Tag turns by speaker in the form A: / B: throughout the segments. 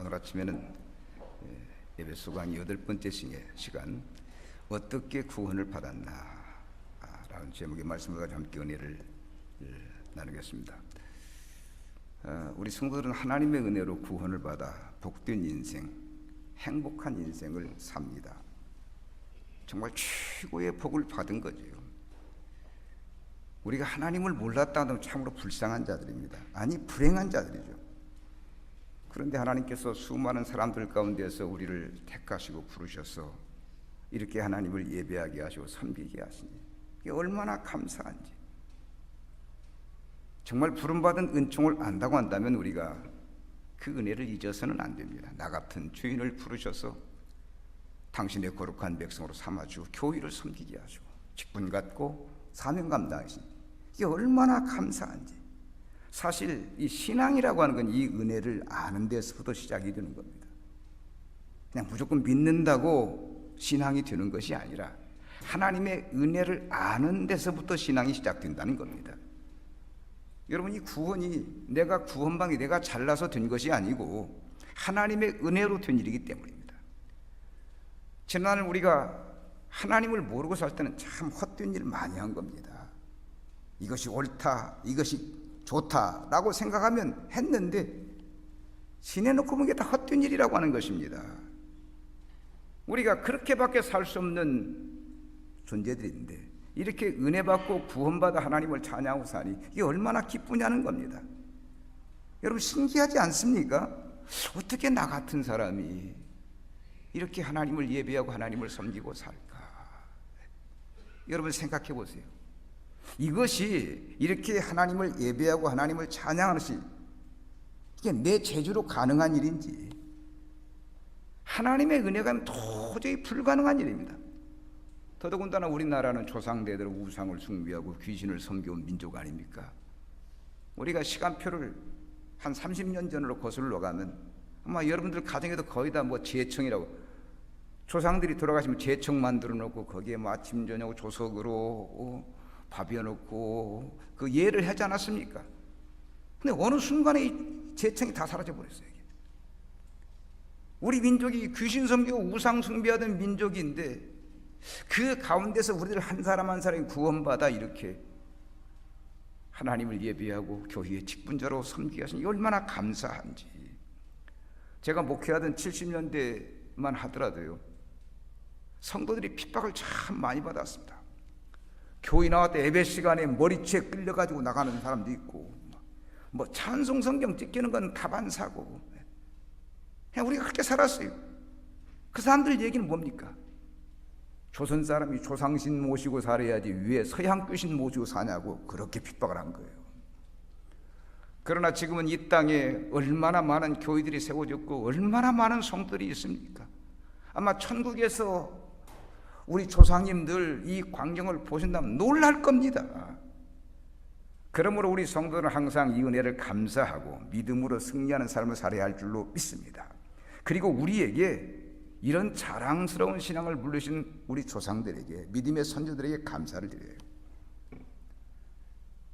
A: 오늘 아침에는 예배소 강의 8번째 시간 어떻게 구원을 받았나 라는 제목의 말씀을 가지고 함께 은혜를 나누겠습니다. 우리 성도들은 하나님의 은혜로 구원을 받아 복된 인생, 행복한 인생을 삽니다. 정말 최고의 복을 받은 거죠. 우리가 하나님을 몰랐다 하면 참으로 불쌍한 자들입니다. 아니, 불행한 자들이죠. 그런데 하나님께서 수많은 사람들 가운데서 우리를 택하시고 부르셔서 이렇게 하나님을 예배하게 하시고 섬기게 하시니 이게 얼마나 감사한지. 정말 부름받은 은총을 안다고 한다면 우리가 그 은혜를 잊어서는 안 됩니다. 나 같은 죄인을 부르셔서 당신의 거룩한 백성으로 삼아주고 교회를 섬기게 하시고 직분 갖고 사명 감당하시니 이게 얼마나 감사한지. 사실 이 신앙이라고 하는 건 이 은혜를 아는 데서부터 시작이 되는 겁니다. 그냥 무조건 믿는다고 신앙이 되는 것이 아니라 하나님의 은혜를 아는 데서부터 신앙이 시작된다는 겁니다. 여러분, 이 구원이 내가 구원받기 내가 잘나서 된 것이 아니고 하나님의 은혜로 된 일이기 때문입니다. 지난날 우리가 하나님을 모르고 살 때는 참 헛된 일 많이 한 겁니다. 이것이 옳다, 이것이 좋다라고 생각하면 했는데 지내놓고 보면 이게 다 헛된 일이라고 하는 것입니다. 우리가 그렇게밖에 살 수 없는 존재들인데 이렇게 은혜 받고 구원받아 하나님을 찬양하고 사니 이게 얼마나 기쁘냐는 겁니다. 여러분, 신기하지 않습니까? 어떻게 나 같은 사람이 이렇게 하나님을 예배하고 하나님을 섬기고 살까? 여러분 생각해 보세요. 이것이 이렇게 하나님을 예배하고 하나님을 찬양하는 것이 이게 내 재주로 가능한 일인지 하나님의 은혜가 도저히 불가능한 일입니다. 더더군다나 우리나라는 조상대대로 우상을 숭배하고 귀신을 섬겨온 민족 아닙니까? 우리가 시간표를 한 30년 전으로 거슬러 가면 아마 여러분들 가정에도 거의 다 제청이라고 조상들이 돌아가시면 제청 만들어 놓고 거기에 아침 저녁 조석으로 밥이어 놓고 그 예를 하지 않았습니까? 근데 어느 순간에 이 제청이 다 사라져 버렸어요. 우리 민족이 귀신 섬기고 우상 숭배하던 민족인데 그 가운데서 우리들 한 사람 한 사람이 구원받아 이렇게 하나님을 예배하고 교회의 직분자로 섬기게 하시니 얼마나 감사한지. 제가 목회하던 70년대만 하더라도요, 성도들이 핍박을 참 많이 받았습니다. 교회 나왔다 예배 시간에 머리채 끌려가지고 나가는 사람도 있고, 찬송 성경 찢기는 건 가반 사고. 그냥 우리가 그렇게 살았어요. 그 사람들 얘기는 뭡니까? 조선 사람이 조상신 모시고 살아야지 왜 서양 귀신 모시고 사냐고 그렇게 핍박을 한 거예요. 그러나 지금은 이 땅에 얼마나 많은 교회들이 세워졌고 얼마나 많은 성도들이 있습니까? 아마 천국에서 우리 조상님들 이 광경을 보신다면 놀랄 겁니다. 그러므로 우리 성도는 항상 이 은혜를 감사하고 믿음으로 승리하는 삶을 살아야 할 줄로 믿습니다. 그리고 우리에게 이런 자랑스러운 신앙을 물리신 우리 조상들에게, 믿음의 선조들에게 감사를 드려요.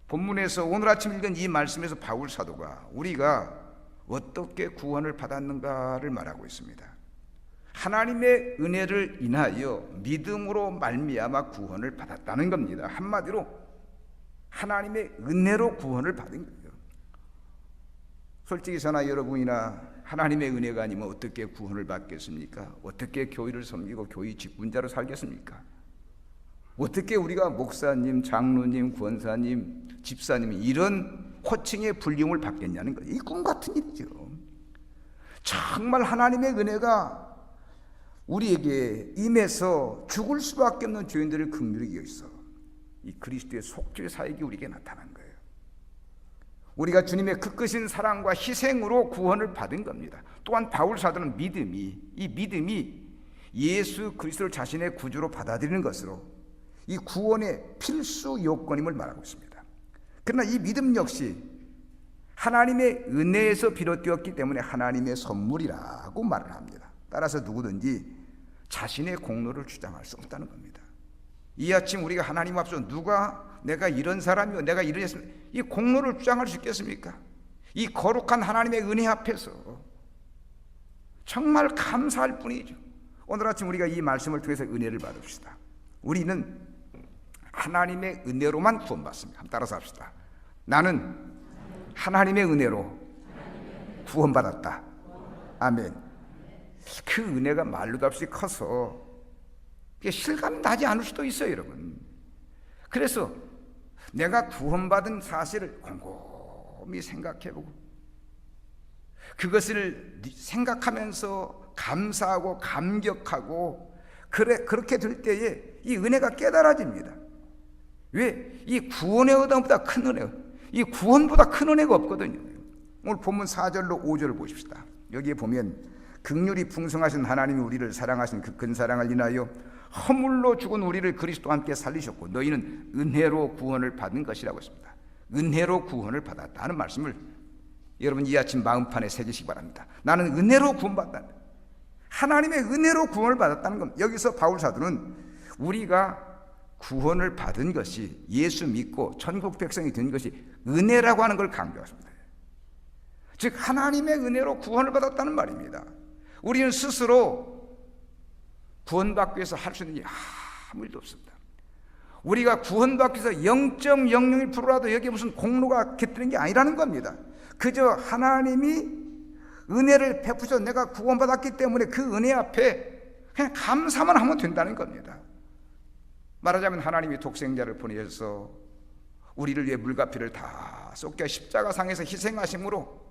A: 본문에서 오늘 아침 읽은 이 말씀에서 바울 사도가 우리가 어떻게 구원을 받았는가를 말하고 있습니다. 하나님의 은혜를 인하여 믿음으로 말미암아 구원을 받았다는 겁니다. 한마디로 하나님의 은혜로 구원을 받은 거예요. 솔직히 저나 여러분이나 하나님의 은혜가 아니면 어떻게 구원을 받겠습니까? 어떻게 교회를 섬기고 교회 직분자로 살겠습니까? 어떻게 우리가 목사님, 장로님, 권사님, 집사님 이런 호칭의 불림을 받겠냐는 거예요. 이 꿈 같은 일이죠. 정말 하나님의 은혜가 우리에게 임해서 죽을 수밖에 없는 죄인들을 긍휼히 여기서 이 그리스도의 속죄 사역이 우리에게 나타난 거예요. 우리가 주님의 그 크신 사랑과 희생으로 구원을 받은 겁니다. 또한 바울 사도는 이 믿음이 예수 그리스도를 자신의 구주로 받아들이는 것으로 이 구원의 필수 요건임을 말하고 있습니다. 그러나 이 믿음 역시 하나님의 은혜에서 비롯되었기 때문에 하나님의 선물이라고 말을 합니다. 따라서 누구든지 자신의 공로를 주장할 수 없다는 겁니다. 이 아침 우리가 하나님 앞서 누가 내가 이런 사람이요 내가 이런 했으면 이 공로를 주장할 수 있겠습니까? 이 거룩한 하나님의 은혜 앞에서 정말 감사할 뿐이죠. 오늘 아침 우리가 이 말씀을 통해서 은혜를 받읍시다. 우리는 하나님의 은혜로만 구원받습니다. 한번 따라서 합시다. 나는 하나님의 은혜로 구원받았다. 아멘. 그 은혜가 말로도 없이 커서 실감이 나지 않을 수도 있어요, 여러분. 그래서 내가 구원받은 사실을 곰곰이 생각해보고 그것을 생각하면서 감사하고 감격하고 그렇게 될 때에 이 은혜가 깨달아집니다. 왜? 이 구원의 은혜보다 큰 은혜, 이 구원보다 큰 은혜가 없거든요. 오늘 본문 4절로 5절을 보십시다. 여기에 보면 긍휼이 풍성하신 하나님이 우리를 사랑하신 그 큰 사랑을 인하여 허물로 죽은 우리를 그리스도와 함께 살리셨고 너희는 은혜로 구원을 받은 것이라고 했습니다. 은혜로 구원을 받았다는 말씀을 여러분 이 아침 마음판에 새기시기 바랍니다. 나는 은혜로 구원받았다. 하나님의 은혜로 구원을 받았다는 겁니다. 여기서 바울 사도는 우리가 구원을 받은 것이 예수 믿고 천국 백성이 된 것이 은혜라고 하는 걸 강조했습니다. 즉 하나님의 은혜로 구원을 받았다는 말입니다. 우리는 스스로 구원받기 위해서 할 수 있는 일이 아무 일도 없습니다. 우리가 구원받기 위해서 0.001%라도 여기에 무슨 공로가 깃드는 게 아니라는 겁니다. 그저 하나님이 은혜를 베푸셔서 내가 구원받았기 때문에 그 은혜 앞에 그냥 감사만 하면 된다는 겁니다. 말하자면 하나님이 독생자를 보내셔서 우리를 위해 물가피를 다 쏟겨 십자가상에서 희생하심으로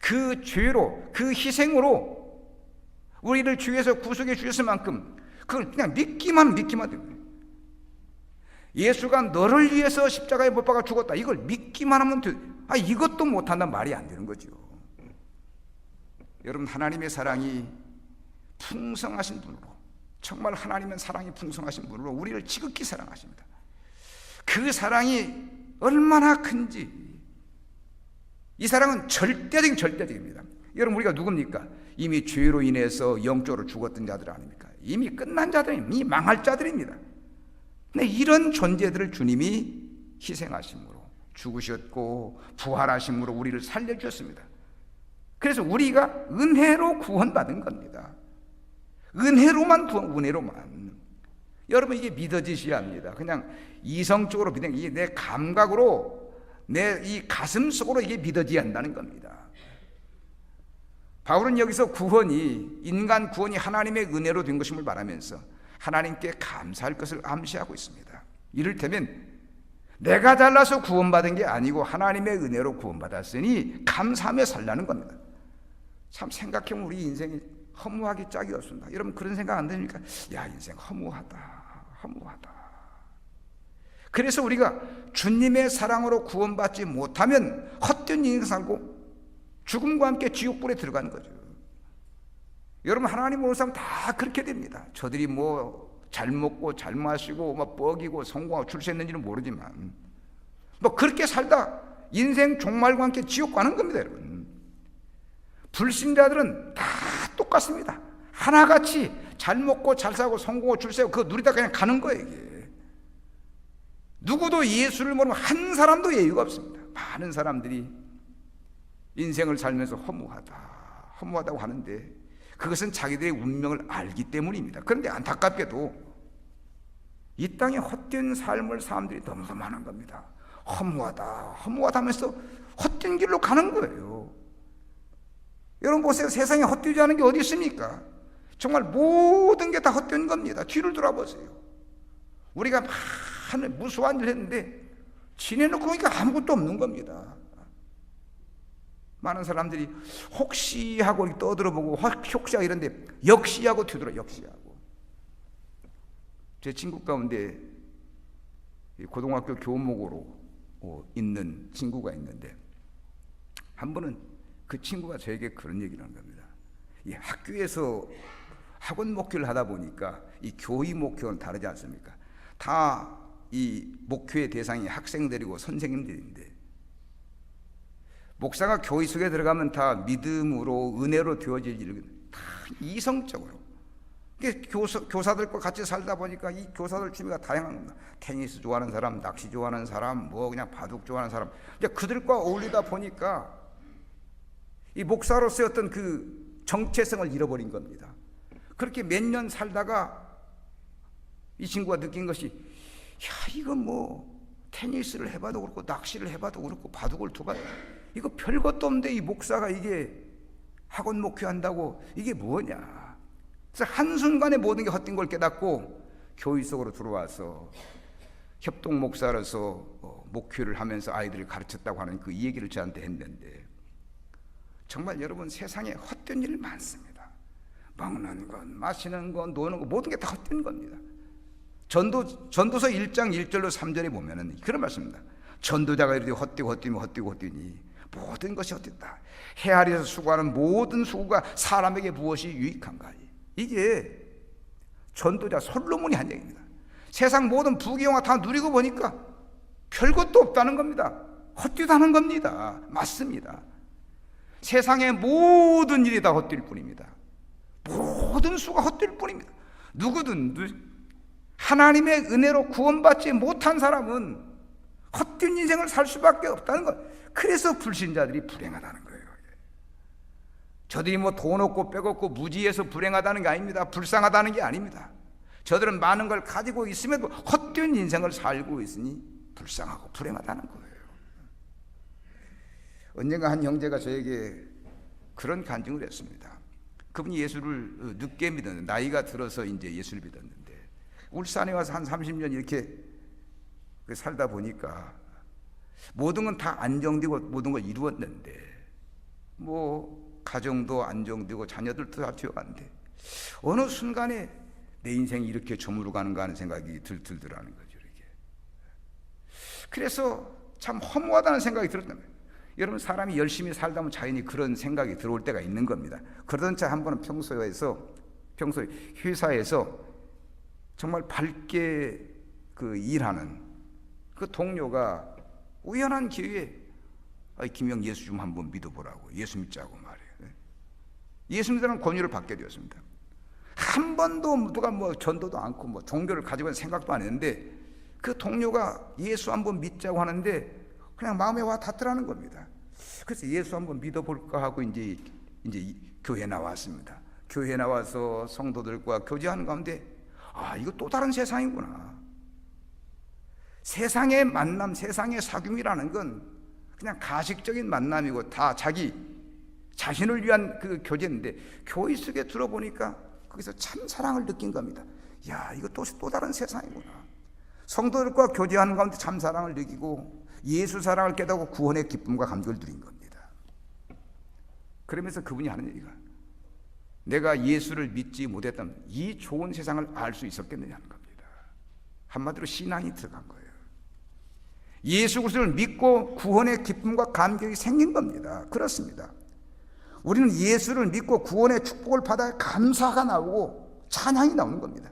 A: 그 죄로 그 희생으로 우리를 주에서 구속해 주셨을 만큼 그걸 그냥 믿기만 됩니다. 예수가 너를 위해서 십자가에 못 박아 죽었다. 이걸 믿기만 하면 돼. 이것도 못한다는 말이 안 되는 거죠. 여러분 하나님의 사랑이 풍성하신 분으로 정말 하나님의 사랑이 풍성하신 분으로 우리를 지극히 사랑하십니다. 그 사랑이 얼마나 큰지 이 사랑은 절대적입니다. 여러분 우리가 누굽니까? 이미 죄로 인해서 영적으로 죽었던 자들 아닙니까? 이미 끝난 자들입니다. 이미 망할 자들입니다. 근데 이런 존재들을 주님이 희생하심으로 죽으셨고 부활하심으로 우리를 살려주셨습니다. 그래서 우리가 은혜로 구원받은 겁니다. 은혜로만. 여러분 이게 믿어지셔야 합니다. 그냥 이성적으로 믿는 이게 내 감각으로 내 이 가슴 속으로 이게 믿어져야 한다는 겁니다. 바울은 여기서 인간 구원이 하나님의 은혜로 된 것임을 말하면서 하나님께 감사할 것을 암시하고 있습니다. 이를테면 내가 잘나서 구원받은 게 아니고 하나님의 은혜로 구원받았으니 감사하며 살라는 겁니다. 참 생각해보면 우리 인생이 허무하기 짝이 없습니다. 여러분 그런 생각 안 드십니까? 야 인생 허무하다. 그래서 우리가 주님의 사랑으로 구원받지 못하면 헛된 인생 살고 죽음과 함께 지옥불에 들어가는 거죠. 여러분 하나님 오는 사람 다 그렇게 됩니다. 저들이 잘 먹고 잘 마시고 뻑이고 성공하고 출세했는지는 모르지만 그렇게 살다 인생 종말과 함께 지옥 가는 겁니다. 여러분 불신자들은 다 똑같습니다. 하나같이 잘 먹고 잘 살고 성공하고 출세하고 그거 누리다 그냥 가는 거예요. 이게 누구도 예수를 모르면 한 사람도 예의가 없습니다. 많은 사람들이 인생을 살면서 허무하다고 하는데 그것은 자기들의 운명을 알기 때문입니다. 그런데 안타깝게도 이 땅에 헛된 삶을 사람들이 너무 많은 겁니다. 허무하다 하면서 헛된 길로 가는 거예요. 여러분 보세요. 세상에 헛되지 않은 게 어디 있습니까? 정말 모든 게 다 헛된 겁니다. 뒤를 돌아보세요. 우리가 많은 무수한 일을 했는데 지내놓고 보니까 아무것도 없는 겁니다. 많은 사람들이 혹시 하고 떠들어보고 혹시 하고 이런데 역시 하고 뒤돌아 역시 하고. 제 친구 가운데 고등학교 교목으로 있는 친구가 있는데 한 번은 그 친구가 저에게 그런 얘기를 한 겁니다. 이 학교에서 학원 목회를 하다 보니까 이 교의 목회는 다르지 않습니까? 다 이 목회의 대상이 학생들이고 선생님들인데 목사가 교회 속에 들어가면 다 믿음으로 은혜로 되어질 일은 다 이성적으로. 교사들과 같이 살다 보니까 이 교사들 취미가 다양한 겁니다. 테니스 좋아하는 사람, 낚시 좋아하는 사람, 그냥 바둑 좋아하는 사람. 그들과 어울리다 보니까 이 목사로서의 어떤 그 정체성을 잃어버린 겁니다. 그렇게 몇 년 살다가 이 친구가 느낀 것이, 야, 이거 뭐 테니스를 해봐도 그렇고 낚시를 해봐도 그렇고 바둑을 두봐도 이거 별것도 없는데 이 목사가 이게 학원 목회한다고 이게 뭐냐. 그래서 한순간에 모든 게 헛된 걸 깨닫고 교회 속으로 들어와서 협동 목사로서 목회를 하면서 아이들을 가르쳤다고 하는 그 얘기를 저한테 했는데, 정말 여러분, 세상에 헛된 일 많습니다. 먹는 것, 마시는 것, 노는 것, 모든 게 다 헛된 겁니다. 전도서 1장 1절로 3절에 보면은 그런 말씀입니다. 전도자가 이르되 헛되니 모든 것이 헛되다. 해 아래에서 수고하는 모든 수고가 사람에게 무엇이 유익한가. 이게 전도자 솔로몬이 한 얘기입니다. 세상 모든 부귀영화 다 누리고 보니까 별것도 없다는 겁니다. 헛되다는 겁니다. 맞습니다. 세상의 모든 일이 다 헛될 뿐입니다. 모든 수가 헛될 뿐입니다. 누구든 하나님의 은혜로 구원받지 못한 사람은 헛된 인생을 살 수밖에 없다는 것. 그래서 불신자들이 불행하다는 거예요. 저들이 뭐 돈 없고 빽 없고 무지해서 불행하다는 게 아닙니다. 불쌍하다는 게 아닙니다. 저들은 많은 걸 가지고 있음에도 헛된 인생을 살고 있으니 불쌍하고 불행하다는 거예요. 언젠가 한 형제가 저에게 그런 간증을 했습니다. 그분이 예수를 늦게 믿었는데, 나이가 들어서 이제 예수를 믿었는데, 울산에 와서 한 30년 이렇게 살다 보니까 모든 건 다 안정되고 모든 걸 이루었는데, 뭐 가정도 안정되고 자녀들도 다 되어갔는데, 어느 순간에 내 인생이 이렇게 저물어 가는가 하는 생각이 들더라는 거죠. 이렇게. 그래서 참 허무하다는 생각이 들었단 말이에요. 여러분, 사람이 열심히 살다 보면 자연히 그런 생각이 들어올 때가 있는 겁니다. 그러던 차 한 번은 평소에 회사에서 정말 밝게 일하는 그 동료가 우연한 기회에 김영 예수 좀 한번 믿어보라고, 예수 믿자고 말해요. 예수 믿으라는 권유를 받게 되었습니다. 한 번도 누가 뭐 전도도 않고 뭐 종교를 가지고 생각도 안 했는데, 그 동료가 예수 한번 믿자고 하는데 그냥 마음에 와 닿더라는 겁니다. 그래서 예수 한번 믿어볼까 하고 이제 교회에 나왔습니다. 교회에 나와서 성도들과 교제하는 가운데, 이거 또 다른 세상이구나. 세상의 만남, 세상의 사귐이라는 건 그냥 가식적인 만남이고 다 자기 자신을 위한 그 교제인데, 교회 속에 들어보니까 거기서 참 사랑을 느낀 겁니다. 야, 이거 또 다른 세상이구나. 성도들과 교제하는 가운데 참 사랑을 느끼고 예수 사랑을 깨닫고 구원의 기쁨과 감격을 누린 겁니다. 그러면서 그분이 하는 얘기가, 내가 예수를 믿지 못했다면 이 좋은 세상을 알 수 있었겠느냐 하는 겁니다. 한마디로 신앙이 들어간 거예요. 예수 그리스도를 믿고 구원의 기쁨과 감격이 생긴 겁니다. 그렇습니다. 우리는 예수를 믿고 구원의 축복을 받아 감사가 나오고 찬양이 나오는 겁니다.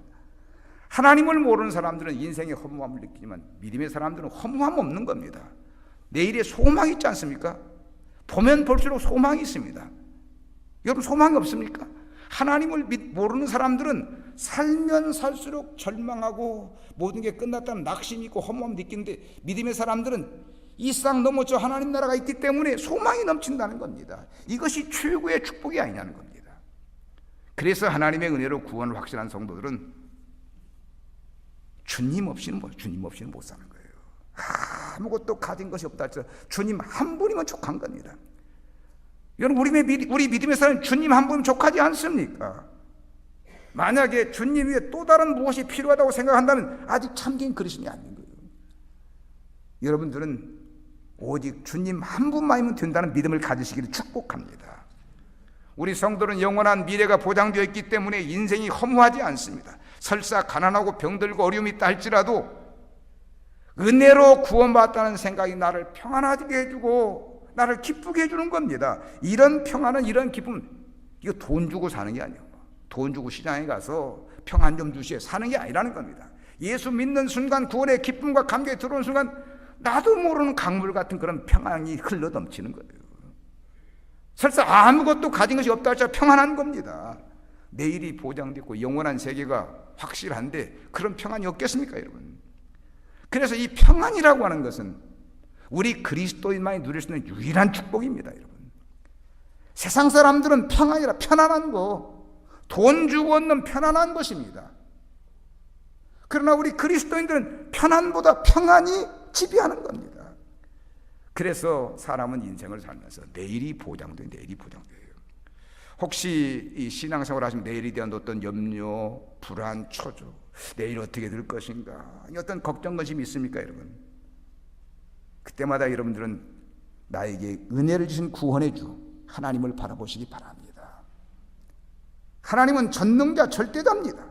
A: 하나님을 모르는 사람들은 인생의 허무함을 느끼지만 믿음의 사람들은 허무함 없는 겁니다. 내일에 소망이 있지 않습니까? 보면 볼수록 소망이 있습니다. 여러분, 소망이 없습니까? 하나님을 모르는 사람들은 살면 살수록 절망하고 모든 게 끝났다는 낙심 있고 허무함 느끼는데, 믿음의 사람들은 이 세상 넘어 저 하나님 나라가 있기 때문에 소망이 넘친다는 겁니다. 이것이 최고의 축복이 아니냐는 겁니다. 그래서 하나님의 은혜로 구원을 확신한 성도들은 주님 없이는 못 사는 거예요. 아무것도 가진 것이 없다 할지라도 주님 한 분이면 족한 겁니다. 여러분, 우리 믿음의 사람은 주님 한 분이면 족하지 않습니까? 만약에 주님 위에 또 다른 무엇이 필요하다고 생각한다면 아직 참된 그리스도인이 아닌 거예요. 여러분들은 오직 주님 한 분만이면 된다는 믿음을 가지시기를 축복합니다. 우리 성도는 영원한 미래가 보장되어 있기 때문에 인생이 허무하지 않습니다. 설사 가난하고 병들고 어려움이 있다 할지라도 은혜로 구원받았다는 생각이 나를 평안하게 해주고 나를 기쁘게 해주는 겁니다. 이런 평안은, 이런 기쁨은 이거 돈 주고 사는 게 아니에요. 돈 주고 시장에 가서 평안 좀 주시에 사는 게 아니라는 겁니다. 예수 믿는 순간 구원의 기쁨과 감격이 들어오는 순간 나도 모르는 강물 같은 그런 평안이 흘러 넘치는 거예요. 설사 아무것도 가진 것이 없다 할지라도 평안한 겁니다. 내일이 보장되고 영원한 세계가 확실한데 그런 평안이 없겠습니까, 여러분? 그래서 이 평안이라고 하는 것은 우리 그리스도인만이 누릴 수 있는 유일한 축복입니다, 여러분. 세상 사람들은 평안이라 편안한 거, 돈 주고 얻는 편안한 것입니다. 그러나 우리 그리스도인들은 편안보다 평안이 지배하는 겁니다. 그래서 사람은 인생을 살면서 내일이 보장돼요. 내일이 보장돼요. 혹시 이 신앙생활 하시면 내일에 대한 어떤 염려, 불안, 초조, 내일 어떻게 될 것인가, 어떤 걱정관심이 있습니까, 여러분? 그때마다 여러분들은 나에게 은혜를 주신 구원의 주 하나님을 바라보시기 바랍니다. 하나님은 전능자, 절대자입니다.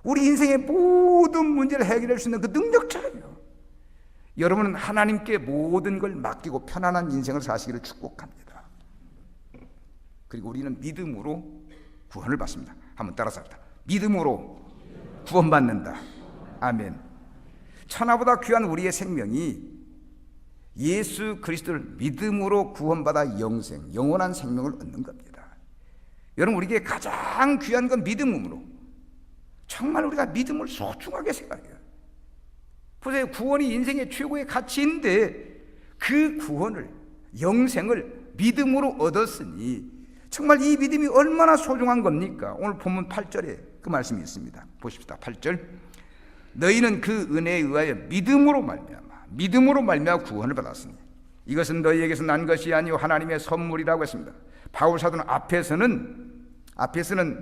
A: 우리 인생의 모든 문제를 해결할 수 있는 그 능력자예요. 여러분은 하나님께 모든 걸 맡기고 편안한 인생을 사시기를 축복합니다. 그리고 우리는 믿음으로 구원을 받습니다. 한번 따라서 합시다. 믿음으로 구원받는다. 아멘. 천하보다 귀한 우리의 생명이 예수 그리스도를 믿음으로 구원받아 영생, 영원한 생명을 얻는 겁니다. 여러분, 우리에게 가장 귀한 건 믿음으로, 정말 우리가 믿음을 소중하게 생각해요. 보세요. 구원이 인생의 최고의 가치인데 그 구원을, 영생을 믿음으로 얻었으니 정말 이 믿음이 얼마나 소중한 겁니까? 오늘 본문 8절에 그 말씀이 있습니다. 보십시다. 8절. 너희는 그 은혜에 의하여 믿음으로 말미암아 구원을 받았으니 이것은 너희에게서 난 것이 아니요 하나님의 선물이라고 했습니다. 바울 사도는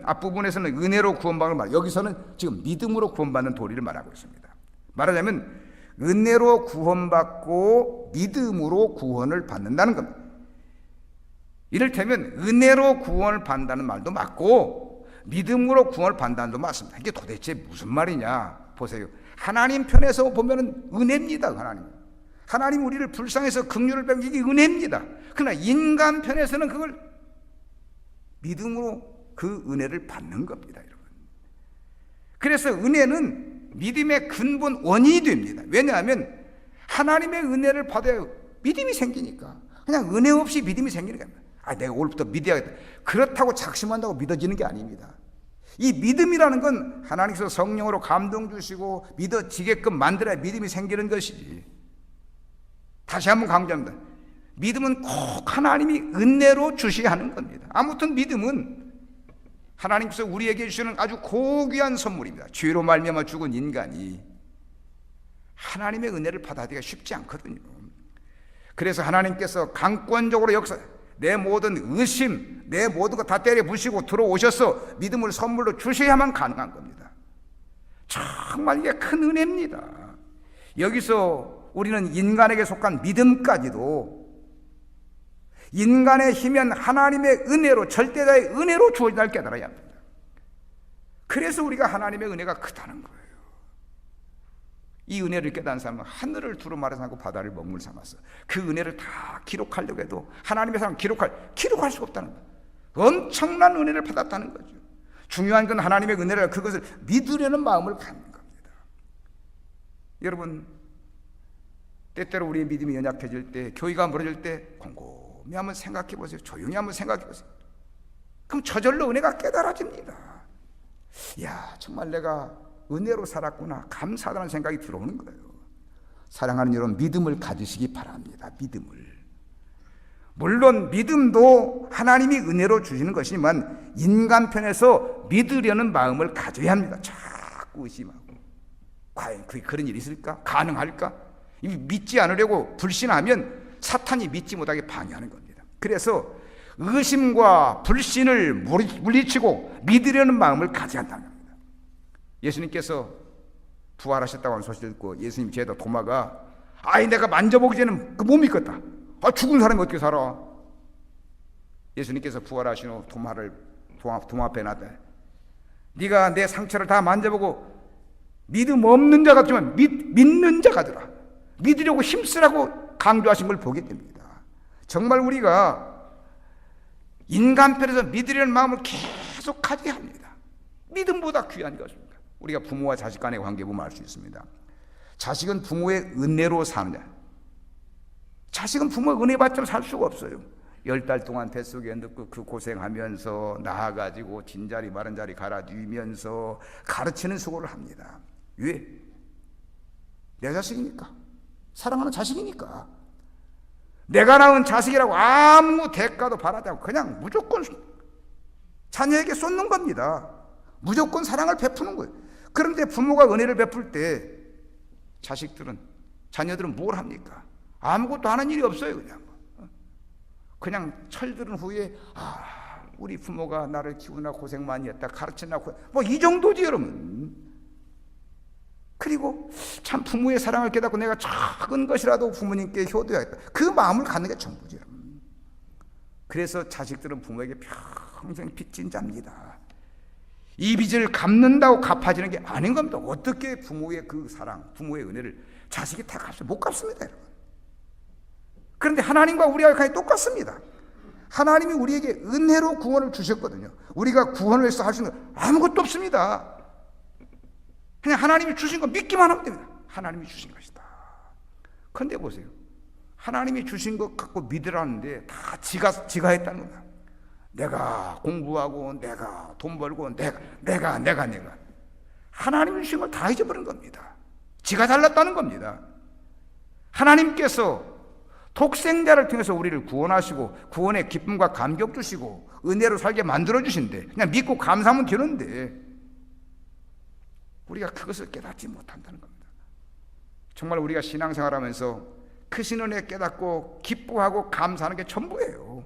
A: 앞부분에서는 은혜로 구원받는 말, 여기서는 지금 믿음으로 구원받는 도리를 말하고 있습니다. 말하자면 은혜로 구원받고 믿음으로 구원을 받는다는 겁니다. 이를테면 은혜로 구원을 받는다는 말도 맞고 믿음으로 구원을 받는다는 말도 맞습니다. 이게 도대체 무슨 말이냐? 보세요. 하나님 편에서 보면은 은혜입니다. 하나님 우리를 불쌍해서 긍휼을 베푸는 게 은혜입니다. 그러나 인간 편에서는 그걸 믿음으로 그 은혜를 받는 겁니다, 여러분. 그래서 은혜는 믿음의 근본 원인이 됩니다. 왜냐하면 하나님의 은혜를 받아야 믿음이 생기니까. 그냥 은혜 없이 믿음이 생기니까 내가 오늘부터 믿어야겠다, 그렇다고 작심한다고 믿어지는 게 아닙니다. 이 믿음이라는 건 하나님께서 성령으로 감동 주시고 믿어지게끔 만들어야 믿음이 생기는 것이지. 다시 한번 강조합니다. 믿음은 꼭 하나님이 은혜로 주셔야 하는 겁니다. 아무튼 믿음은 하나님께서 우리에게 주시는 아주 고귀한 선물입니다. 죄로 말미암아 죽은 인간이 하나님의 은혜를 받아들이기가 쉽지 않거든요. 그래서 하나님께서 강권적으로 내 모든 의심, 내 모든 거 다 때려 부시고 들어오셔서 믿음을 선물로 주셔야만 가능한 겁니다. 정말 이게 큰 은혜입니다. 여기서 우리는 인간에게 속한 믿음까지도 인간의 힘은 하나님의 은혜로, 절대자의 은혜로 주어진다를 깨달아야 합니다. 그래서 우리가 하나님의 은혜가 크다는 거예요. 이 은혜를 깨달은 사람은 하늘을 두루마리 삼고 바다를 먹물 삼았어. 그 은혜를 다 기록하려고 해도 하나님의 사람 기록할 수가 없다는 거예요. 엄청난 은혜를 받았다는 거죠. 중요한 건 하나님의 은혜를, 그것을 믿으려는 마음을 갖는 겁니다. 여러분, 때때로 우리의 믿음이 연약해질 때, 교회가 멀어질 때 곰곰이 한번 생각해 보세요. 조용히 한번 생각해 보세요. 그럼 저절로 은혜가 깨달아집니다. 이야, 정말 내가 은혜로 살았구나, 감사하다는 생각이 들어오는 거예요. 사랑하는 여러분, 믿음을 가지시기 바랍니다. 믿음을. 물론 믿음도 하나님이 은혜로 주시는 것이지만 인간 편에서 믿으려는 마음을 가져야 합니다. 자꾸 의심하고 과연 그런 일이 있을까? 가능할까? 믿지 않으려고 불신하면 사탄이 믿지 못하게 방해하는 겁니다. 그래서 의심과 불신을 물리치고 믿으려는 마음을 가져야 한다는 겁니다. 예수님께서 부활하셨다고 하는 소식을 듣고 예수님 제자 도마가 내가 만져보기 전에는 못 믿겠다. 죽은 사람이 어떻게 살아? 예수님께서 부활하신 후 도마를 도마 앞에 놨다. 네가 내 상처를 다 만져보고 믿음 없는 자 같지만 믿는 자 같으라. 믿으려고 힘쓰라고 강조하신 걸 보게 됩니다. 정말 우리가 인간 편에서 믿으려는 마음을 계속 가져야 합니다. 믿음보다 귀한 것입니다. 우리가 부모와 자식 간의 관계 보면 알 수 있습니다. 자식은 부모의 은혜로 사느냐? 자식은 부모의 은혜 받지 살 수가 없어요. 10달 동안 뱃속에 넣고 그 고생하면서 낳아가지고 진자리 마른자리 갈아뉘면서 가르치는 수고를 합니다. 왜? 내 자식이니까, 사랑하는 자식이니까. 내가 낳은 자식이라고 아무 대가도 바라지 않고 그냥 무조건 자녀에게 쏟는 겁니다. 무조건 사랑을 베푸는 거예요. 그런데 부모가 은혜를 베풀 때 자녀들은 뭘 합니까? 아무것도 하는 일이 없어요. 그냥 철들은 후에 우리 부모가 나를 키우느라 고생 많이 했다, 가르치느라 뭐 이 정도지 여러분. 그리고 참 부모의 사랑을 깨닫고 내가 작은 것이라도 부모님께 효도해야겠다, 그 마음을 갖는 게 전부죠. 그래서 자식들은 부모에게 평생 빚진 자입니다. 이 빚을 갚는다고 갚아지는 게 아닌 겁니다. 어떻게 부모의 그 사랑, 부모의 은혜를 자식이 다 못 갚습니다, 여러분. 그런데 하나님과 우리가 관계 똑같습니다. 하나님이 우리에게 은혜로 구원을 주셨거든요. 우리가 구원을 위해서 할 수 있는 건 아무것도 없습니다. 그냥 하나님이 주신 거 믿기만 하면 됩니다. 하나님이 주신 것이다. 그런데 보세요, 하나님이 주신 것 갖고 믿으라는데 다 지가 했다는 거야. 내가 공부하고 내가 돈 벌고 내가 하나님이 주신 걸 다 잊어버린 겁니다. 지가 잘났다는 겁니다. 하나님께서 독생자를 통해서 우리를 구원하시고 구원의 기쁨과 감격 주시고 은혜로 살게 만들어 주신데 그냥 믿고 감사하면 되는데 우리가 그것을 깨닫지 못한다는 겁니다. 정말 우리가 신앙생활하면서 크신 은혜 깨닫고 기뻐하고 감사하는 게 전부예요.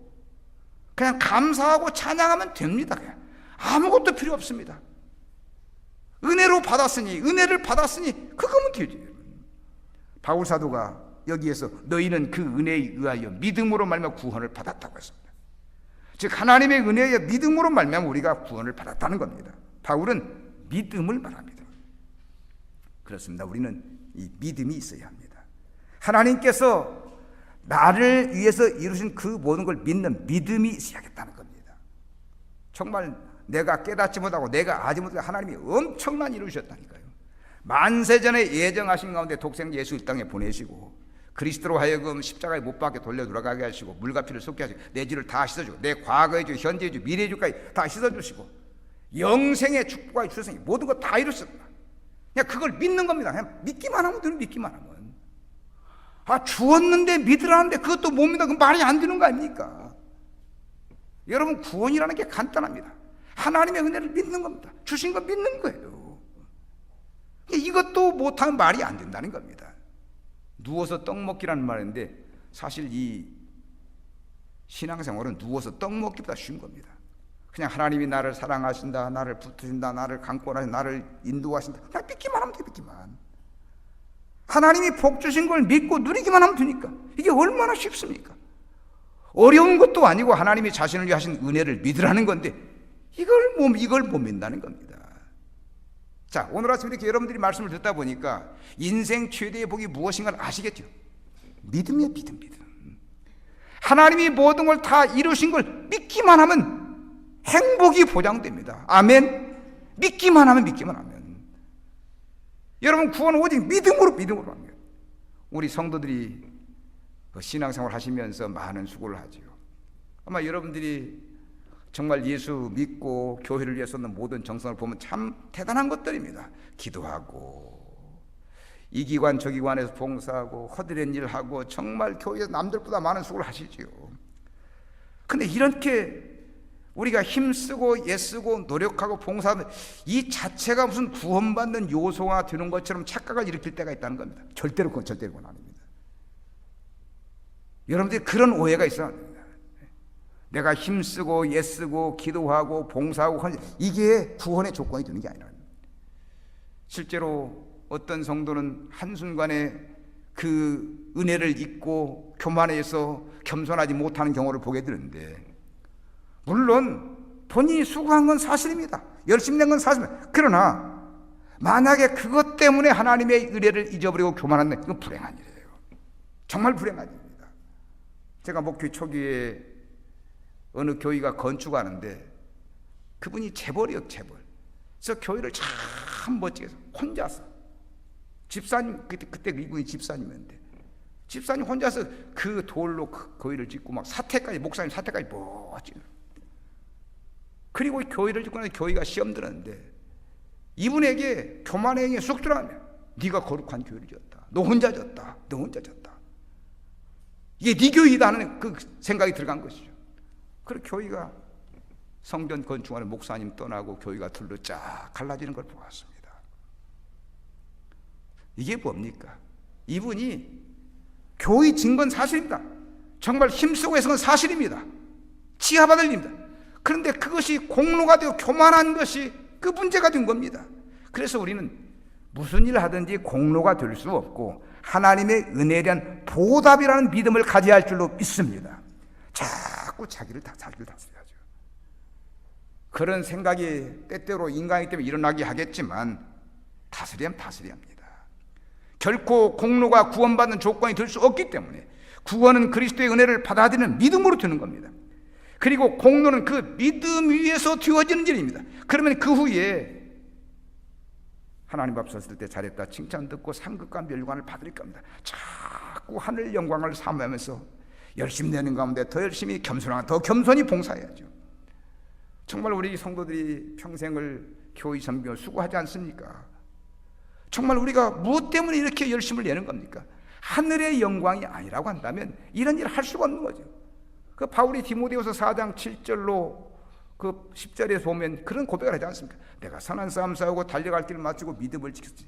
A: 그냥 감사하고 찬양하면 됩니다. 그냥 아무것도 필요 없습니다. 은혜를 받았으니 그거면 되지. 바울 사도가 여기에서 너희는 그 은혜에 의하여 믿음으로 말미암아 구원을 받았다고 했습니다. 즉 하나님의 은혜에 믿음으로 말미암아 우리가 구원을 받았다는 겁니다. 바울은 믿음을 말합니다. 그렇습니다. 우리는 이 믿음이 있어야 합니다. 하나님께서 나를 위해서 이루신 그 모든 걸 믿는 믿음이 있어야겠다는 겁니다. 정말 내가 깨닫지 못하고 내가 알지 못하고 하나님이 엄청난 일을 이루셨다니까요. 만세전에 예정하신 가운데 독생자 예수 이 땅에 보내시고 그리스도로 하여금 십자가에 못 박게 돌려 돌아가게 하시고 물과 피를 쏟게 하시고 내 죄를 다 씻어주고 내 과거의 죄, 현재의 죄, 미래의 죄까지 다 씻어주시고 영생의 축복과 출생의 모든 것 다 이루셨다. 그냥 그걸 믿는 겁니다. 그냥 믿기만 하면 되는, 믿기만 하면. 주었는데 믿으라는데 그것도 못 믿어. 그건 말이 안 되는 거 아닙니까? 여러분, 구원이라는 게 간단합니다. 하나님의 은혜를 믿는 겁니다. 주신 거 믿는 거예요. 이것도 못하면 말이 안 된다는 겁니다. 누워서 떡 먹기라는 말인데 사실 이 신앙생활은 누워서 떡 먹기보다 쉬운 겁니다. 그냥 하나님이 나를 사랑하신다, 나를 붙드신다, 나를 강권하신다, 나를 인도하신다, 그냥 믿기만 하면 돼. 믿기만. 하나님이 복 주신 걸 믿고 누리기만 하면 되니까. 이게 얼마나 쉽습니까? 어려운 것도 아니고 하나님이 자신을 위해 하신 은혜를 믿으라는 건데 이걸 못 믿는다는 겁니다. 자, 오늘 아침 이렇게 여러분들이 말씀을 듣다 보니까 인생 최대의 복이 무엇인가를 아시겠죠? 믿음이에요. 믿음. 하나님이 모든 걸 다 이루신 걸 믿기만 하면 행복이 보장됩니다. 아멘. 믿기만 하면. 여러분, 구원은 오직 믿음으로 합니다. 우리 성도들이 신앙생활 하시면서 많은 수고를 하지요. 아마 여러분들이 정말 예수 믿고 교회를 위해 쏟는 모든 정성을 보면 참 대단한 것들입니다. 기도하고 이 기관 저 기관에서 봉사하고 허드렛 일하고 정말 교회에서 남들보다 많은 수고를 하시지요. 근데 이렇게 우리가 힘쓰고 애쓰고 노력하고 봉사하면 이 자체가 무슨 구원받는 요소가 되는 것처럼 착각을 일으킬 때가 있다는 겁니다. 절대로 그건 아닙니다. 여러분들이 그런 오해가 있어야 합니다. 내가 힘쓰고 애쓰고 기도하고 봉사하고 이게 구원의 조건이 되는 게 아니라, 실제로 어떤 성도는 한순간에 그 은혜를 잊고 교만해서 겸손하지 못하는 경우를 보게 되는데, 물론 본인이 수고한 건 사실입니다. 열심히 낸 건 사실입니다. 그러나 만약에 그것 때문에 하나님의 은혜를 잊어버리고 교만한다면 이건 불행한 일이에요. 정말 불행한 일입니다. 제가 목회 초기에 어느 교회가 건축하는데 그분이 재벌이요, 재벌. 그래서 교회를 참 멋지게 해서 혼자서, 집사님, 그때 이분이 집사님이었는데 집사님 혼자서 그 돌로 그 교회를 짓고 막 사태까지, 목사님 사태까지 멋지게. 그리고 교회를 짓고 나서 교회가 시험 들었는데 이분에게 교만의 행위에 쑥 들어가면 네가 거룩한 교회를 지었다, 너 혼자 졌다. 이게 네 교회이다 하는 그 생각이 들어간 것이죠. 그리고 교회가 성전 건축하는 목사님 떠나고 교회가 둘로 쫙 갈라지는 걸 보았습니다. 이게 뭡니까? 이분이 교회 진 건 사실입니다. 정말 힘쓰고 해서 건 사실입니다. 치하받을 일입니다. 그런데 그것이 공로가 되고 교만한 것이 그 문제가 된 겁니다. 그래서 우리는 무슨 일을 하든지 공로가 될 수 없고 하나님의 은혜에 대한 보답이라는 믿음을 가져야 할 줄로 믿습니다. 자꾸 자기를 다스려야죠. 그런 생각이 때때로 인간이기 때문에 일어나게 하겠지만 다스려야 합니다. 결코 공로가 구원받는 조건이 될 수 없기 때문에 구원은 그리스도의 은혜를 받아들이는 믿음으로 되는 겁니다. 그리고 공로는 그 믿음 위에서 되어지는 일입니다. 그러면 그 후에 하나님 앞 섰을 때 잘했다 칭찬 듣고 상급과 멸관을 받을 겁니다. 자꾸 하늘 영광을 사모하면서 열심히 내는 가운데 더 열심히 더 겸손히 봉사해야죠. 정말 우리 성도들이 평생을 교회 섬겨 수고하지 않습니까? 정말 우리가 무엇 때문에 이렇게 열심을 내는 겁니까? 하늘의 영광이 아니라고 한다면 이런 일을 할 수가 없는 거죠. 그 바울이 디모데후서 4장 7절로 그 10절에 보면 그런 고백을 하지 않습니까? 내가 선한 싸움 싸우고 달려갈 길을 마치고 믿음을 지켰지.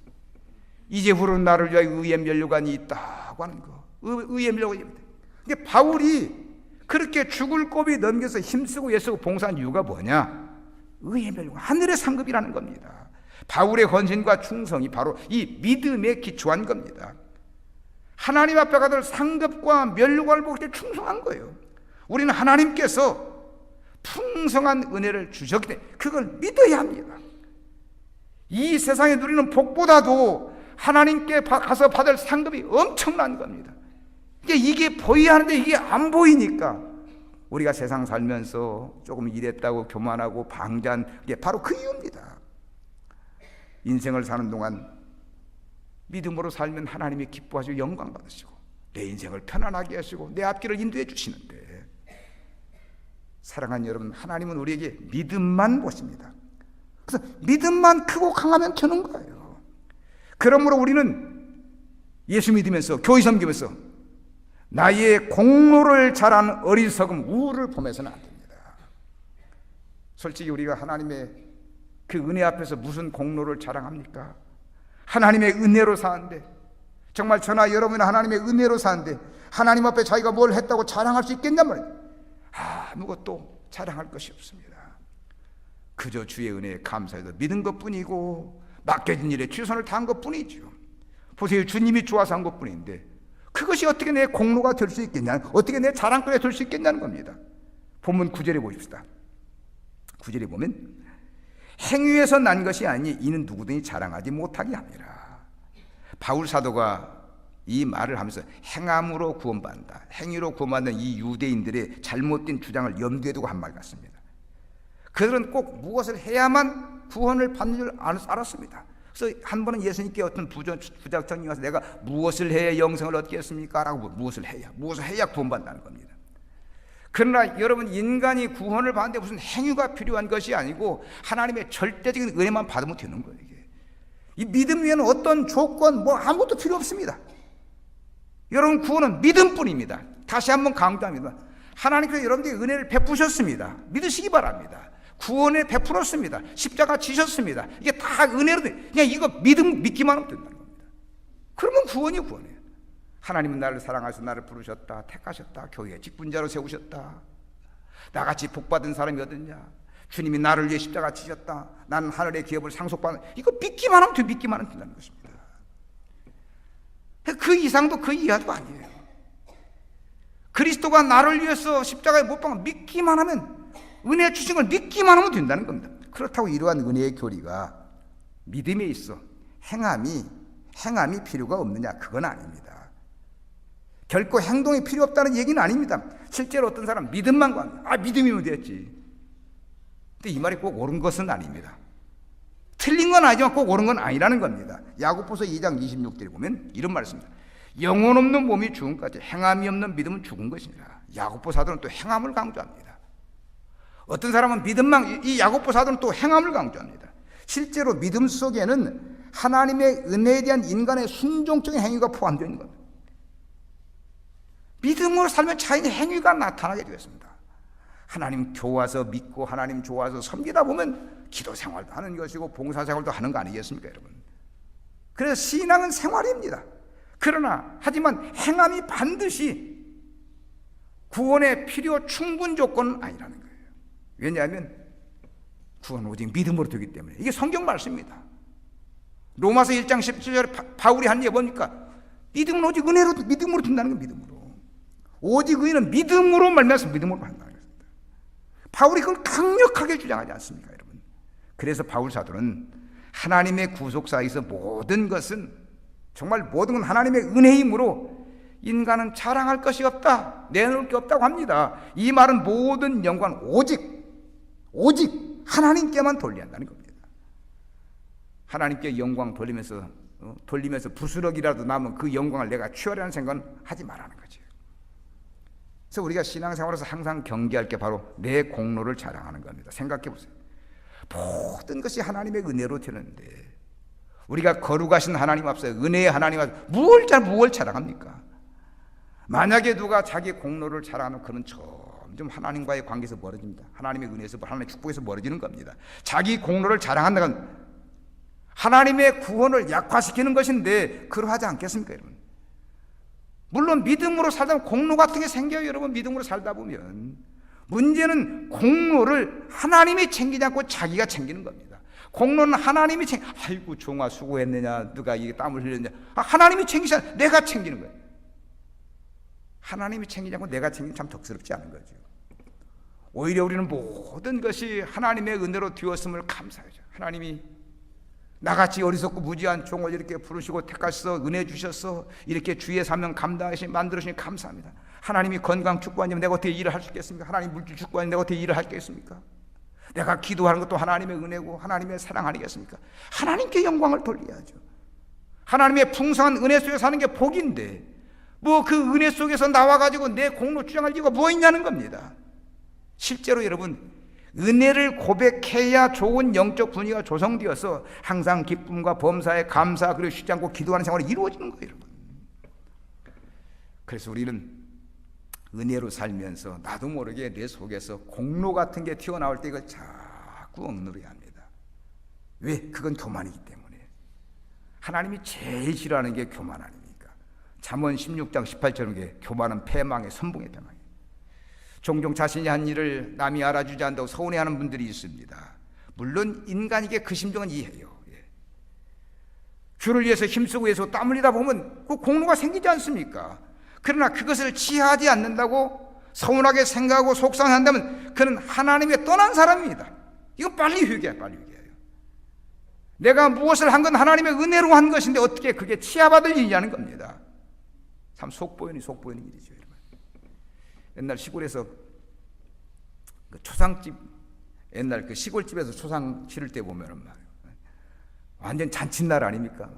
A: 이제 후로는 나를 위하여 의의 면류관이 있다고 하는 거. 의의 면류관이 있다. 근데 바울이 그렇게 죽을 고비 넘겨서 힘쓰고 애쓰고 봉사한 이유가 뭐냐? 의의 면류관, 하늘의 상급이라는 겁니다. 바울의 헌신과 충성이 바로 이 믿음에 기초한 겁니다. 하나님 앞에 가들 상급과 면류관을 보기 때문에 충성한 거예요. 우리는 하나님께서 풍성한 은혜를 주셨기 때문에 그걸 믿어야 합니다. 이 세상에 누리는 복보다도 하나님께 가서 받을 상급이 엄청난 겁니다. 이게 보여야 하는데 이게 안 보이니까 우리가 세상 살면서 조금 이랬다고 교만하고 방자한 게 바로 그 이유입니다. 인생을 사는 동안 믿음으로 살면 하나님이 기뻐하시고 영광 받으시고 내 인생을 편안하게 하시고 내 앞길을 인도해 주시는데, 사랑하는 여러분, 하나님은 우리에게 믿음만 보십니다. 그래서 믿음만 크고 강하면 되는 거예요. 그러므로 우리는 예수 믿으면서 교회 섬기면서 나의 공로를 잘한 어리석음 우울을 보면서는 안 됩니다. 솔직히 우리가 하나님의 그 은혜 앞에서 무슨 공로를 자랑합니까? 하나님의 은혜로 사는데, 정말 저나 여러분은 하나님의 은혜로 사는데 하나님 앞에 자기가 뭘 했다고 자랑할 수 있겠냔 말이에요. 아무것도 자랑할 것이 없습니다. 그저 주의 은혜에 감사해서 믿은 것뿐이고 맡겨진 일에 최선을 다한 것뿐이죠. 보세요, 주님이 좋아서 한 것뿐인데 그것이 어떻게 내 공로가 될 수 있겠냐, 어떻게 내 자랑거리가 될 수 있겠냐는 겁니다. 본문 9절에 보십시다. 9절에 보면 행위에서 난 것이 아니 이는 누구든지 자랑하지 못하게 합니다. 바울 사도가 이 말을 하면서 행함으로 구원받는다, 행위로 구원받는 이 유대인들의 잘못된 주장을 염두에 두고 한 말 같습니다. 그들은 꼭 무엇을 해야만 구원을 받는 줄 알았습니다. 그래서 한 번은 예수님께 어떤 부작정이 와서 내가 무엇을 해야 영생을 얻겠습니까? 라고 무엇을 해야 구원받는다는 겁니다. 그러나 여러분, 인간이 구원을 받는데 무슨 행위가 필요한 것이 아니고 하나님의 절대적인 은혜만 받으면 되는 거예요. 이게. 이 믿음 위에는 어떤 조건 아무것도 필요 없습니다. 여러분, 구원은 믿음뿐입니다. 다시 한번 강조합니다. 하나님께서 여러분들에게 은혜를 베푸셨습니다. 믿으시기 바랍니다. 구원을 베풀었습니다. 십자가 지셨습니다. 이게 다 은혜로 돼. 그냥 이거 믿기만 하면 된다는 겁니다. 그러면 구원이 구원이에요. 하나님은 나를 사랑하셔서 나를 부르셨다, 택하셨다, 교회의 직분자로 세우셨다. 나같이 복받은 사람이 어딨냐? 주님이 나를 위해 십자가 지셨다. 나는 하늘의 기업을 상속받는, 이거 믿기만 하면 된다는 것입니다. 그 이상도 그 이하도 아니에요. 그리스도가 나를 위해서 십자가에 못 박아 믿기만 하면, 은혜 주신 걸 믿기만 하면 된다는 겁니다. 그렇다고 이러한 은혜의 교리가 믿음에 있어 행함이 필요가 없느냐? 그건 아닙니다. 결코 행동이 필요 없다는 얘기는 아닙니다. 실제로 어떤 사람 믿음만 구합니다. 믿음이면 됐지. 근데 이 말이 꼭 옳은 것은 아닙니다. 틀린 건 아니지만 꼭 옳은 건 아니라는 겁니다. 야고보서 2장 26절에 보면 이런 말씀입니다. 영혼 없는 몸이 죽음까지 행함이 없는 믿음은 죽은 것이니라. 야고보 사도는 또 행함을 강조합니다. 어떤 사람은 믿음만, 이 야고보 사도는 또 행함을 강조합니다. 실제로 믿음 속에는 하나님의 은혜에 대한 인간의 순종적인 행위가 포함되어 있는 겁니다. 믿음으로 살면 자연히 행위가 나타나게 되었습니다. 하나님 좋아서 믿고 하나님 좋아서 섬기다 보면 기도 생활도 하는 것이고 봉사 생활도 하는 거 아니겠습니까, 여러분? 그래서 신앙은 생활입니다. 그러나 하지만 행함이 반드시 구원의 필요 충분 조건은 아니라는 거예요. 왜냐하면 구원은 오직 믿음으로 되기 때문에. 이게 성경 말씀입니다. 로마서 1장 17절에 바울이 한 게 뭡니까? 믿음은 오직 은혜로, 믿음으로 된다는 거예요. 믿음으로. 오직 의인은 믿음으로 말미암아서 믿음으로 한다는 것입니다. 바울이 그걸 강력하게 주장하지 않습니까, 여러분? 그래서 바울 사도는 하나님의 구속사에서 모든 것은, 정말 모든 건 하나님의 은혜이므로 인간은 자랑할 것이 없다, 내놓을 게 없다고 합니다. 이 말은 모든 영광은 오직 하나님께만 돌려야 한다는 겁니다. 하나님께 영광 돌리면서 부스러기라도 남은 그 영광을 내가 취하려는 생각은 하지 말라는 거죠. 그래서 우리가 신앙생활에서 항상 경계할 게 바로 내 공로를 자랑하는 겁니다. 생각해 보세요. 모든 것이 하나님의 은혜로 되는데 우리가 거룩하신 하나님 앞서, 은혜의 하나님 앞서 무엇을 자랑합니까? 만약에 누가 자기 공로를 자랑하면 그는 점점 하나님과의 관계에서 멀어집니다. 하나님의 은혜에서, 하나님의 축복에서 멀어지는 겁니다. 자기 공로를 자랑한다는 건 하나님의 구원을 약화시키는 것인데 그러하지 않겠습니까, 여러분? 물론 믿음으로 살다 보면 공로 같은 게 생겨요, 여러분. 믿음으로 살다 보면. 문제는 공로를 하나님이 챙기지 않고 자기가 챙기는 겁니다. 공로는 하나님이 아이고 종아 수고했느냐, 누가 이게 땀을 흘렸냐, 하나님이 챙기지 않고 내가 챙기는 거예요. 하나님이 챙기지 않고 내가 챙기면 참 덕스럽지 않은 거죠. 오히려 우리는 모든 것이 하나님의 은혜로 되었음을 감사하죠. 하나님이 나같이 어리석고 무지한 종을 이렇게 부르시고 택하셔서 은혜 주셔서 이렇게 주의 사명 감당하시 만들으시니 감사합니다. 하나님이 건강 축복하면 내가 어떻게 일을 할 수 있겠습니까? 하나님 물질 축복하면 내가 어떻게 일을 하겠습니까? 내가 기도하는 것도 하나님의 은혜고 하나님의 사랑 아니겠습니까? 하나님께 영광을 돌려야죠. 하나님의 풍성한 은혜 속에 사는 게 복인데 뭐 그 은혜 속에서 나와가지고 내 공로 주장할 이유가 뭐 있냐는 겁니다. 실제로 여러분, 은혜를 고백해야 좋은 영적 분위기가 조성되어서 항상 기쁨과 범사에 감사, 그리고 쉬지 않고 기도하는 생활이 이루어지는 거예요, 여러분. 그래서 우리는 은혜로 살면서 나도 모르게 내 속에서 공로 같은 게 튀어나올 때 이걸 자꾸 억누르야 합니다. 왜? 그건 교만이기 때문에. 하나님이 제일 싫어하는 게 교만 아닙니까? 잠언 16장 18절에 게 교만은 패망의 선봉의 패망이에요. 종종 자신이 한 일을 남이 알아주지 않는다고 서운해하는 분들이 있습니다. 물론 인간에게 그 심정은 이해해요. 주를 위해서 힘쓰고 해서 땀 흘리다 보면 그 공로가 생기지 않습니까? 그러나 그것을 지하지 않는다고 서운하게 생각하고 속상한다면 그는 하나님에 떠난 사람입니다. 이거 빨리 회개해요. 내가 무엇을 한 건 하나님의 은혜로 한 것인데 어떻게 그게 치하받을 일이냐는 겁니다. 참 속보연이 일이죠. 옛날 시골에서 그 초상집, 옛날 그 시골집에서 초상 치를 때 보면은 막 완전 잔칫날 아닙니까?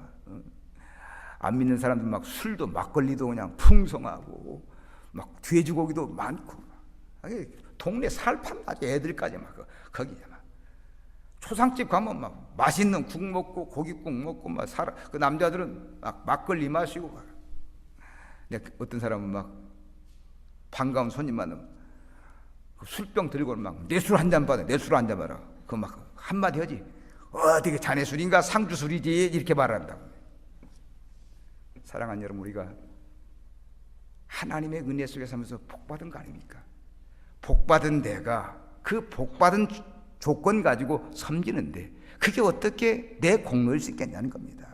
A: 안 믿는 사람들 막 술도 막걸리도 그냥 풍성하고 막 돼지고기도 많고 동네 살판 나죠. 애들까지 막 거기 막 초상집 가면 막 맛있는 국 먹고 고깃국 먹고 막 그 남자들은 막 막걸리 마시고 막. 어떤 사람은 막 반가운 손님 만나면 술병 들고 막 내 술 한 잔 받아, 내 술 한 잔 받아. 그 막 한마디 하지. 어떻게 자네 술인가 상주 술이지 이렇게 말한다고. 사랑하는 여러분, 우리가 하나님의 은혜 속에 살면서 복받은 거 아닙니까? 복받은 내가 그 복받은 조건 가지고 섬기는데 그게 어떻게 내 공로일 수 있겠냐는 겁니다.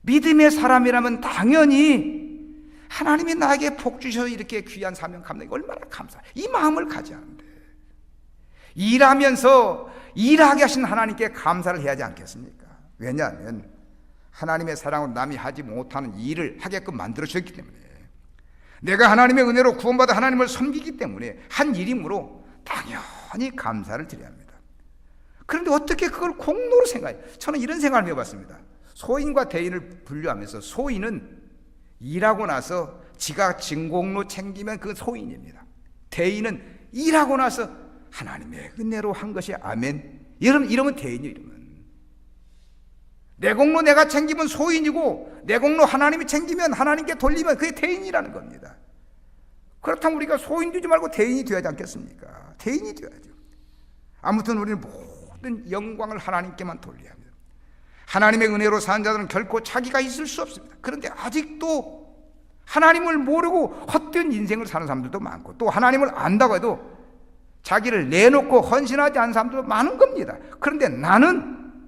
A: 믿음의 사람이라면 당연히 하나님이 나에게 복 주셔서 이렇게 귀한 사명 감당이 얼마나 감사해. 이 마음을 가져야 하는데 일하면서 일하게 하신 하나님께 감사를 해야 하지 않겠습니까? 왜냐하면 하나님의 사랑으로 남이 하지 못하는 일을 하게끔 만들어 주셨기 때문에, 내가 하나님의 은혜로 구원받아 하나님을 섬기기 때문에 한 일이므로 당연히 감사를 드려야 합니다. 그런데 어떻게 그걸 공로로 생각해요? 저는 이런 생각을 해봤습니다. 소인과 대인을 분류하면서 소인은 일하고 나서 지가 진공로 챙기면 그 소인입니다. 대인은 일하고 나서 하나님의 은혜로 한 것이 아멘. 이러면 대인이에요. 이러면 내 공로 내가 챙기면 소인이고 내 공로 하나님이 챙기면 하나님께 돌리면 그게 대인이라는 겁니다. 그렇다면 우리가 소인 되지 말고 대인이 되어야 하지 않겠습니까? 대인이 되어야죠. 아무튼 우리는 모든 영광을 하나님께만 돌려야 합니다. 하나님의 은혜로 사는 자들은 결코 차기가 있을 수 없습니다. 그런데 아직도 하나님을 모르고 헛된 인생을 사는 사람들도 많고, 또 하나님을 안다고 해도 자기를 내놓고 헌신하지 않은 사람들도 많은 겁니다. 그런데 나는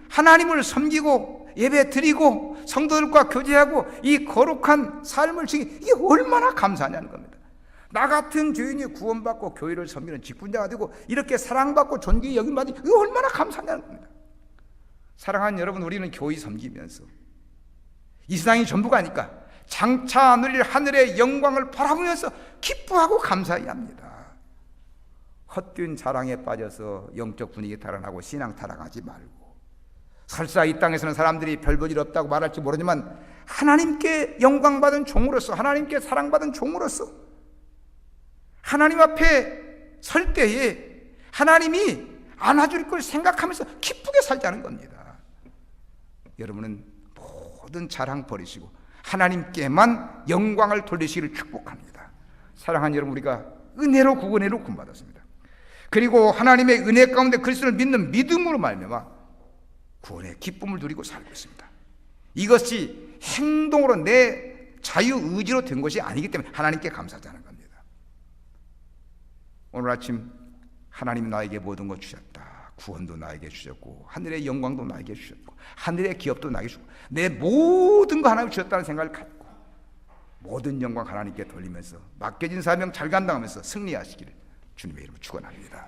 A: 하나님을 섬기고 예배 드리고 성도들과 교제하고 이 거룩한 삶을 지키, 이게 얼마나 감사하냐는 겁니다. 나 같은 죄인이 구원받고 교회를 섬기는 직분자가 되고 이렇게 사랑받고 존귀 여김받으니 이게 얼마나 감사하냐는 겁니다. 사랑하는 여러분, 우리는 교회 섬기면서 이 세상이 전부가 아니까 장차 누릴 하늘의 영광을 바라보면서 기뻐하고 감사해야 합니다. 헛된 자랑에 빠져서 영적 분위기 타락하고 신앙 타락하지 말고, 설사 이 땅에서는 사람들이 별 볼 일 없다고 말할지 모르지만 하나님께 영광받은 종으로서, 하나님께 사랑받은 종으로서 하나님 앞에 설 때에 하나님이 안아줄 걸 생각하면서 기쁘게 살자는 겁니다. 여러분은 모든 자랑 버리시고 하나님께만 영광을 돌리시기를 축복합니다. 사랑하는 여러분, 우리가 은혜로 구원받았습니다. 그리고 하나님의 은혜 가운데 그리스도를 믿는 믿음으로 말미암아 구원의 기쁨을 누리고 살고 있습니다. 이것이 행동으로 내 자유의지로 된 것이 아니기 때문에 하나님께 감사하자는 겁니다. 오늘 아침 하나님 나에게 모든 것 주셨다. 구원도 나에게 주셨고 하늘의 영광도 나에게 주셨고 하늘의 기업도 나에게 주고 내 모든 거 하나님 주셨다는 생각을 갖고 모든 영광 하나님께 돌리면서 맡겨진 사명 잘 감당하면서 승리하시기를 주님의 이름으로 축원합니다.